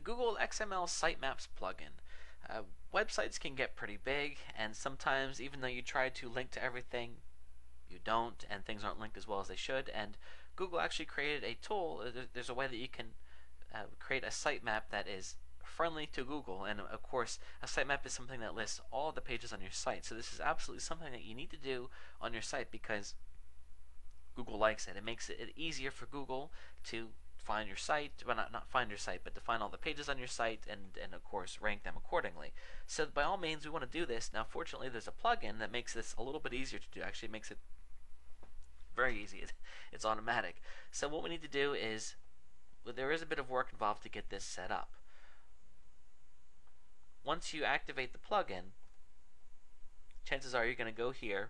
The Google XML Sitemaps plugin. Websites can get pretty big, and sometimes even though you try to link to everything, you don't, and things aren't linked as well as they should. And Google actually created a tool. There's a way that you can create a sitemap that is friendly to Google, and of course a sitemap is something that lists all the pages on your site. So this is absolutely something that you need to do on your site because Google likes it. It makes it easier for Google to find your site, well, not find your site, but to find all the pages on your site and of course rank them accordingly. So by all means we want to do this. Now fortunately there's a plugin that makes this a little bit easier to do. Actually it makes it very easy. It's automatic. So what we need to do is, there is a bit of work involved to get this set up. Once you activate the plugin, chances are you're going to go here,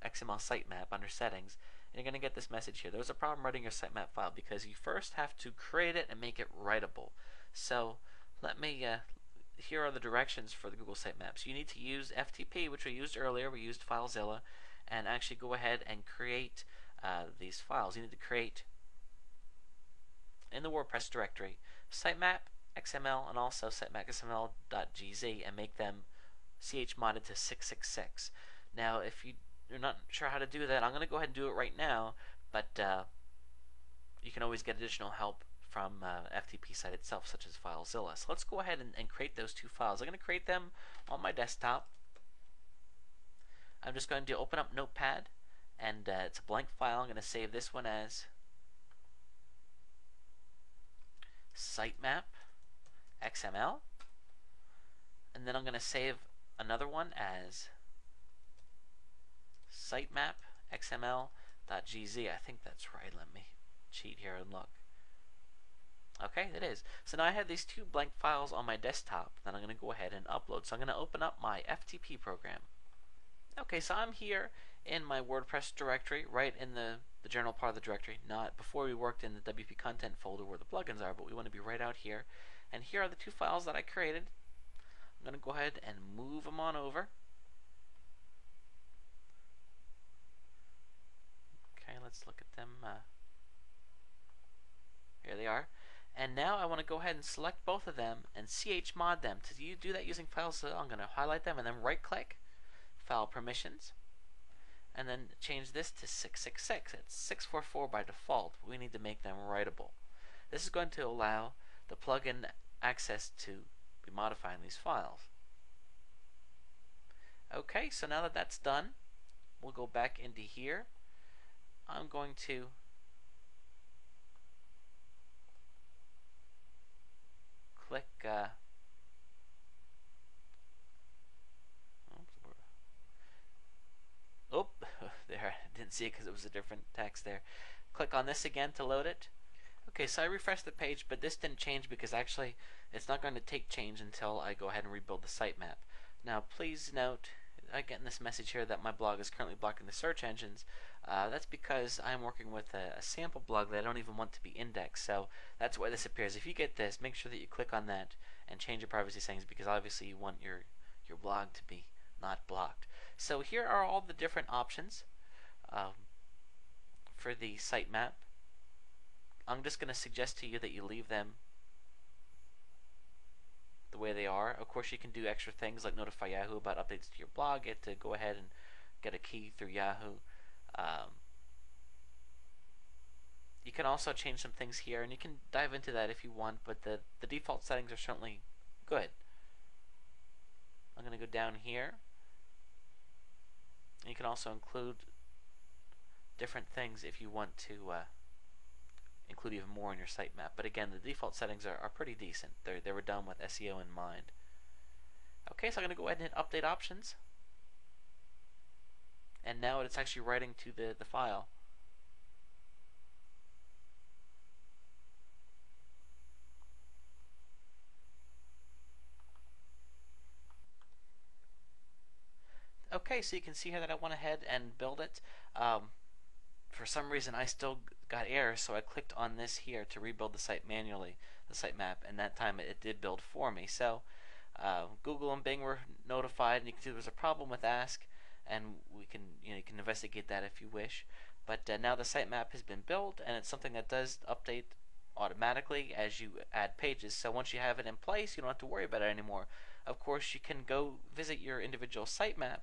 XML sitemap under settings, and you're going to get this message here. There's a problem writing your sitemap file because you first have to create it and make it writable. So let me, here are the directions for the Google Sitemaps. You need to use FTP, which we used earlier. We used FileZilla, and actually go ahead and create these files. You need to create in the WordPress directory sitemap XML and also sitemap.xml.gz and make them chmodded to 666. Now if you're not sure how to do that, I'm going to go ahead and do it right now, but you can always get additional help from FTP site itself, such as FileZilla. So let's go ahead and create those two files. I'm going to create them on my desktop. I'm just going to open up Notepad, and it's a blank file. I'm going to save this one as sitemap XML, and then I'm going to save another one as sitemap XML.gz. I think that's right. Let me cheat here and look. Okay, it is. So now I have these two blank files on my desktop that I'm going to go ahead and upload. So I'm going to open up my FTP program. Okay, so I'm here in my WordPress directory, right in the general part of the directory. Not before we worked in the WP content folder where the plugins are, but we want to be right out here. And here are the two files that I created. I'm going to go ahead and move them on over. Okay, let's look at them. Here they are. And now I want to go ahead and select both of them and chmod them. To do that using files, so I'm going to highlight them and then right click, File Permissions, and then change this to 666. It's 644 by default. We need to make them writable. This is going to allow the plugin access to be modifying these files. Okay, so now that that's done, we'll go back into here. I'm going to click oh, there, I didn't see it because it was a different text there. Click on this again to load it. Okay, so I refreshed the page, but this didn't change because actually it's not going to take change until I go ahead and rebuild the sitemap. Now please note, I get in this message here that my blog is currently blocking the search engines. That's because I'm working with a sample blog that I don't even want to be indexed, so that's why this appears. If you get this, make sure that you click on that and change your privacy settings, because obviously you want your blog to be not blocked. So here are all the different options for the sitemap. I'm just going to suggest to you that you leave them the way they are. Of course, you can do extra things like notify Yahoo about updates to your blog, get to go ahead and get a key through Yahoo. You can also change some things here, and you can dive into that if you want, but the default settings are certainly good. I'm going to go down here. You can also include different things if you want to include even more in your sitemap. But again, the default settings are pretty decent. They were done with SEO in mind. Okay, so I'm going to go ahead and hit Update Options. And now it's actually writing to the file. Okay, so you can see here that I went ahead and built it. For some reason I still got errors, so I clicked on this here to rebuild the site manually, the sitemap, and that time it did build for me. So Google and Bing were notified, and you can see there was a problem with Ask, and we can, you can investigate that if you wish. But now the sitemap has been built, and it's something that does update automatically as you add pages. So once you have it in place, you don't have to worry about it anymore. Of course, you can go visit your individual sitemap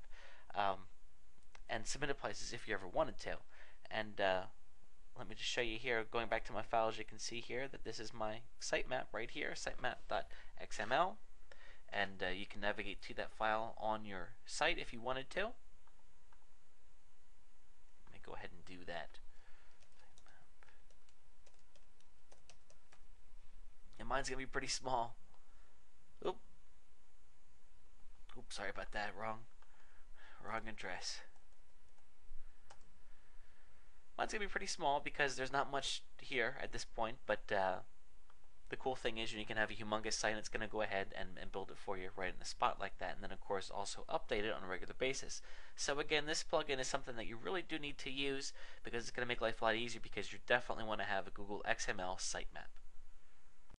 and submit it places if you ever wanted to. And let me just show you here, going back to my files, you can see here that this is my sitemap right here, sitemap.xml. And you can navigate to that file on your site if you wanted to. Let me go ahead and do that. And mine's going to be pretty small. Oops, sorry about that, wrong address. Mine's going to be pretty small because there's not much here at this point, but the cool thing is you can have a humongous site and it's going to go ahead and build it for you right in the spot like that, and then of course also update it on a regular basis. So again, this plugin is something that you really do need to use because it's going to make life a lot easier, because you definitely want to have a Google XML sitemap.